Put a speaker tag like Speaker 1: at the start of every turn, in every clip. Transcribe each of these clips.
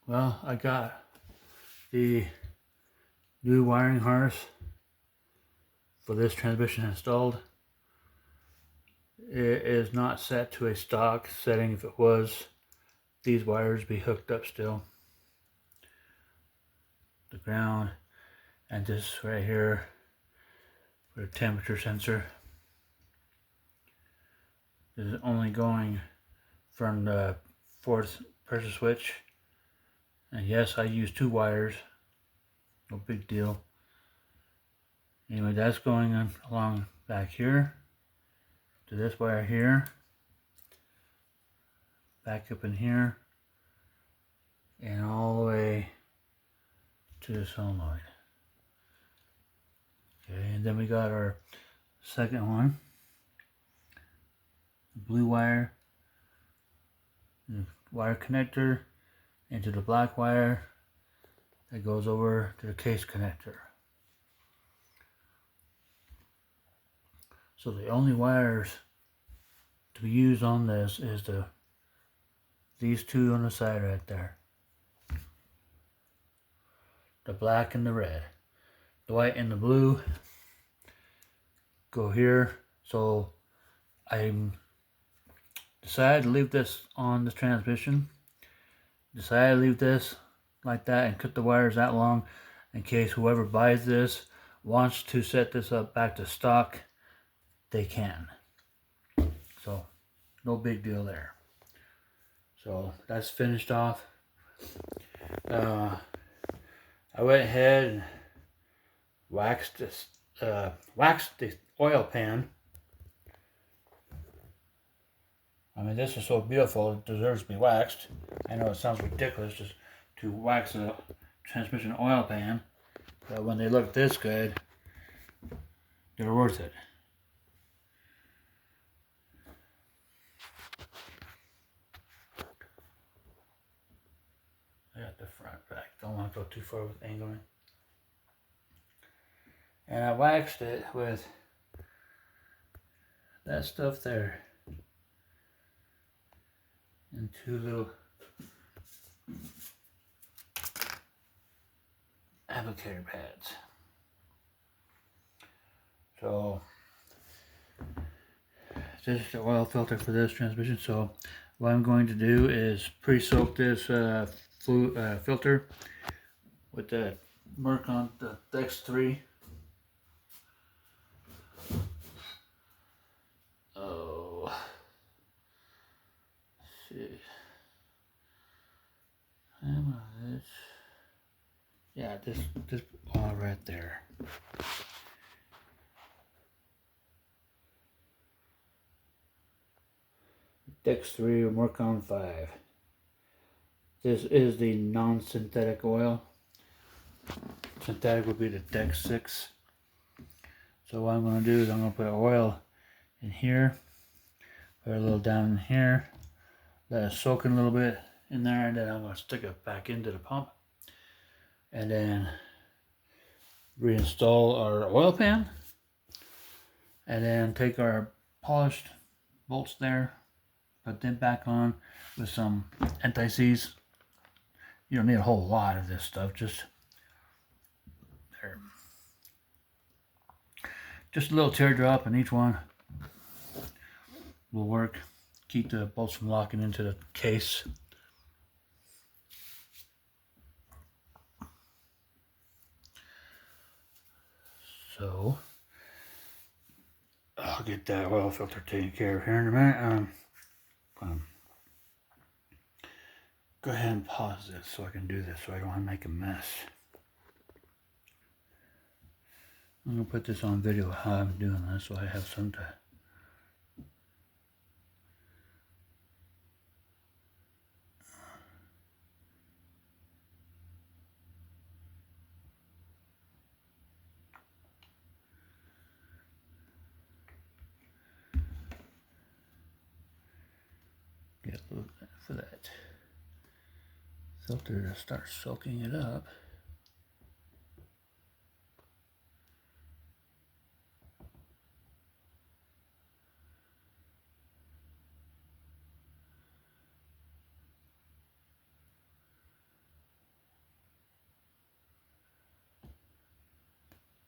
Speaker 1: Well, I got the new wiring harness for this transmission installed. It is not set to a stock setting. If it was, these wires be hooked up still. The ground and this right here for the temperature sensor. This is only going from the 4th pressure switch. And yes, I use 2 wires. No big deal. Anyway, that's going along back here to this wire here. Back up in here. And all the way to the solenoid. Okay, and then we got our second one. Blue wire. The wire connector into the black wire that goes over to the case connector. So the only wires to be used on this is these 2 on the side right there. The black and the red. The white and the blue go here. So I decided to leave this on the transmission. Decided to leave this like that and cut the wires that long in case whoever buys this wants to set this up back to stock, they can. So no big deal there. So that's finished off. I went ahead and waxed the oil pan. I mean, this is so beautiful, it deserves to be waxed. I know it sounds ridiculous just to wax a transmission oil pan, but when they look this good, they're worth it. I got the front back. Don't want to go too far with angling. And I waxed it with that stuff there. And 2 little applicator pads. So this is the oil filter for this transmission. So what I'm going to do is pre-soak this filter with the Mercon, the X3. Oh, let's see. Yeah, this all right there. X3 or Mercon 5. This is the non-synthetic oil. Synthetic would be the Dex 6. So what I'm going to do is I'm going to put oil in here, put a little down in here, let it soak in a little bit in there, and then I'm going to stick it back into the pump, and then reinstall our oil pan, and then take our polished bolts there, put them back on with some anti-seize. You don't need a whole lot of this stuff, just there. Just a little teardrop in each one will work. Keep the bolts from locking into the case. So I'll get that oil filter taken care of here in a minute. Go ahead and pause this so I can do this so I don't want to make a mess. I'm going to put this on video how I'm doing this so I have some to get a little bit for that filter to start soaking it up.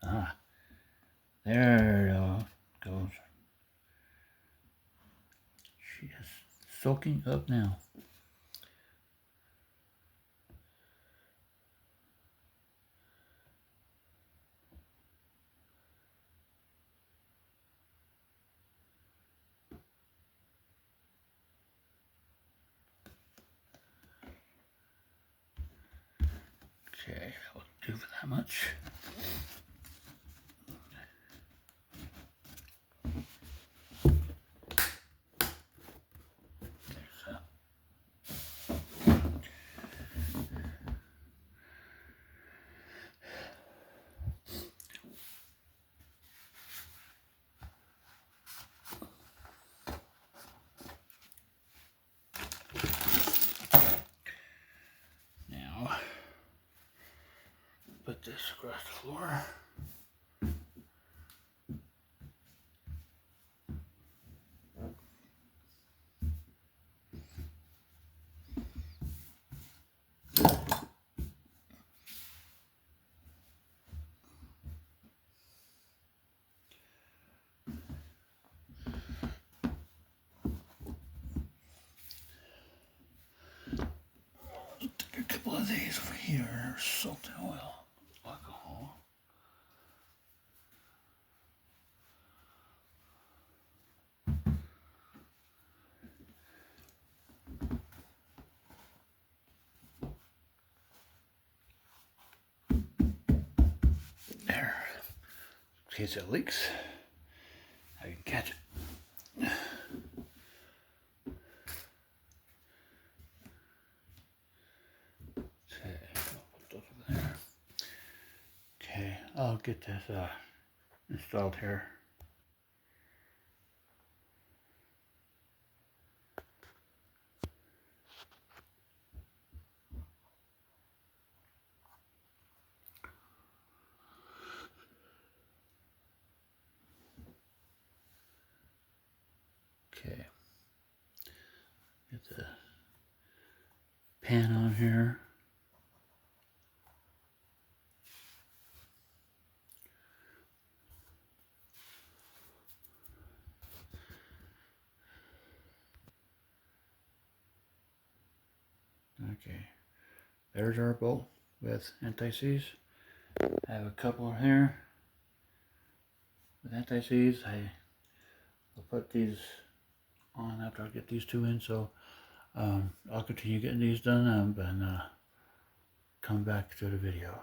Speaker 1: Ah, there it goes. She is soaking up now. Okay, that'll do for that much. Now, put this across the floor. Take a couple of these over here. Salt and oil, alcohol. There. In case it leaks, I can catch it. Okay, I'll put those over there. Okay, I'll get this installed here. Okay, get the pan on here. Okay, there's our bowl with anti-seize. I have a couple here with anti-seize. I'll put these on after I get these two in, so I'll continue getting these done and come back to the video.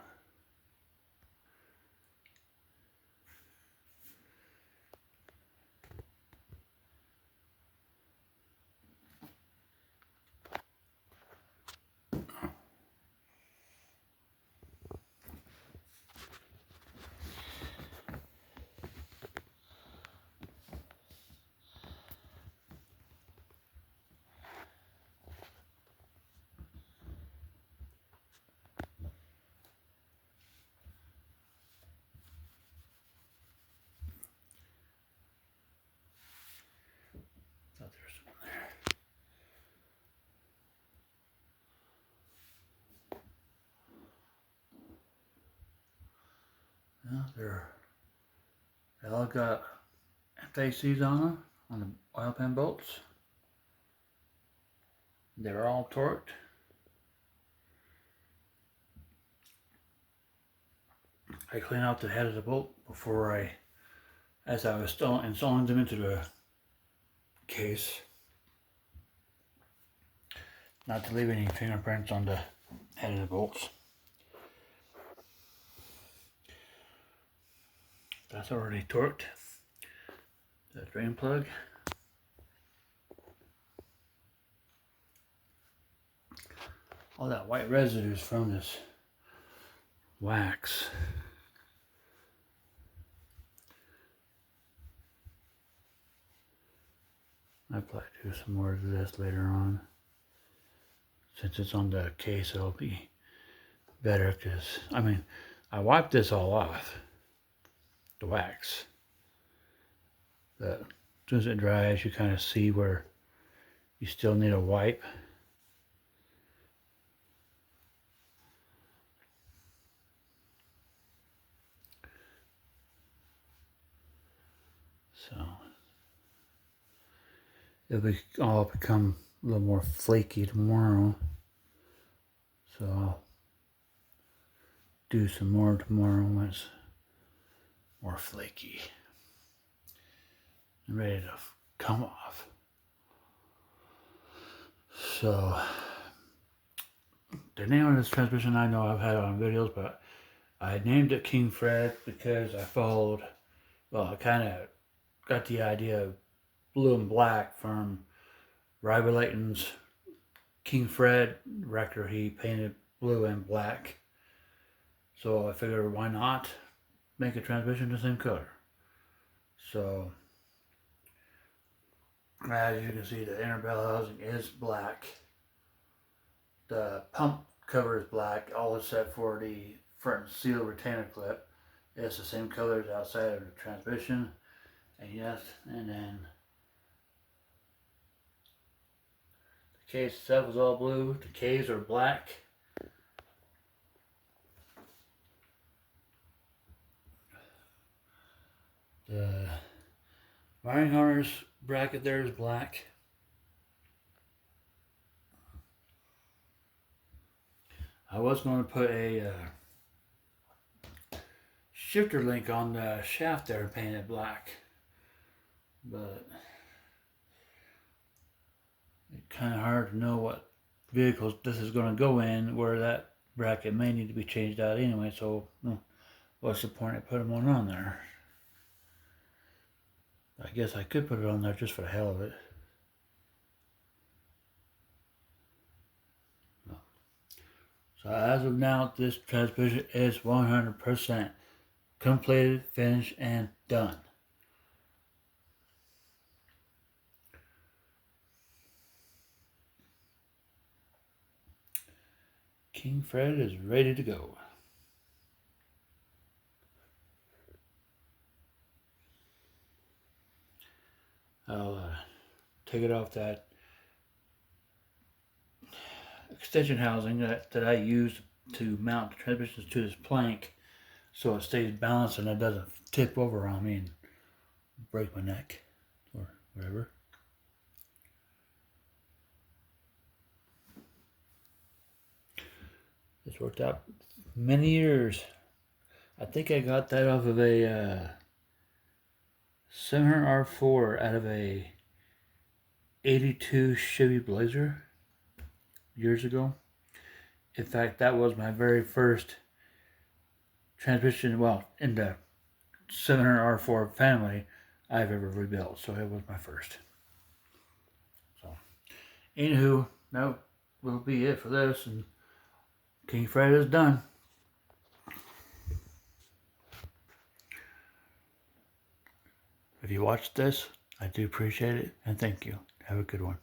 Speaker 1: Thought there was some there. They all got anti-seize on them, on the oil pan bolts. They're all torqued. I clean out the head of the bolt before as I was still installing them into the case. Not to leave any fingerprints on the head of the bolts. That's already torqued. The drain plug. All that white residue is from this wax. I'll probably do some more of this later on. Since it's on the case, it'll be better because, I mean, I wiped this all off, the wax. But as soon as it dries, you kind of see where you still need a wipe. So it'll all become a little more flaky tomorrow. So I'll do some more tomorrow when it's more flaky and ready to come off. So the name of this transmission, I know I've had it on videos, but I named it King Fred because I kind of got the idea of blue and black from Ry Layton's King Fred record. He painted blue and black. So I figured, why not make a transmission the same color? So as you can see, the inner bell housing is black. The pump cover is black, all except for the front seal retainer clip. It's the same color as outside of the transmission. And then the case itself is all blue. The K's are black. The wiring harness bracket there is black. I was going to put a shifter link on the shaft there and paint it black, but it's kind of hard to know what vehicles this is going to go in, where that bracket may need to be changed out anyway, so what's the point of putting one on there? I guess I could put it on there just for the hell of it. No. So as of now, this transmission is 100% completed, finished, and done. King Fred is ready to go. I'll take it off that extension housing that I used to mount the transmissions to this plank, so it stays balanced and it doesn't tip over on me and break my neck or whatever. It's worked out many years. I think I got that off of a 700R4 out of a 82 Chevy Blazer years ago. In fact, that was my very first transmission, well, in the 700R4 family I've ever rebuilt, so it was my first. So, anywho, that will be it for this, and King Fred is done. If you watched this, I do appreciate it, and thank you. Have a good one.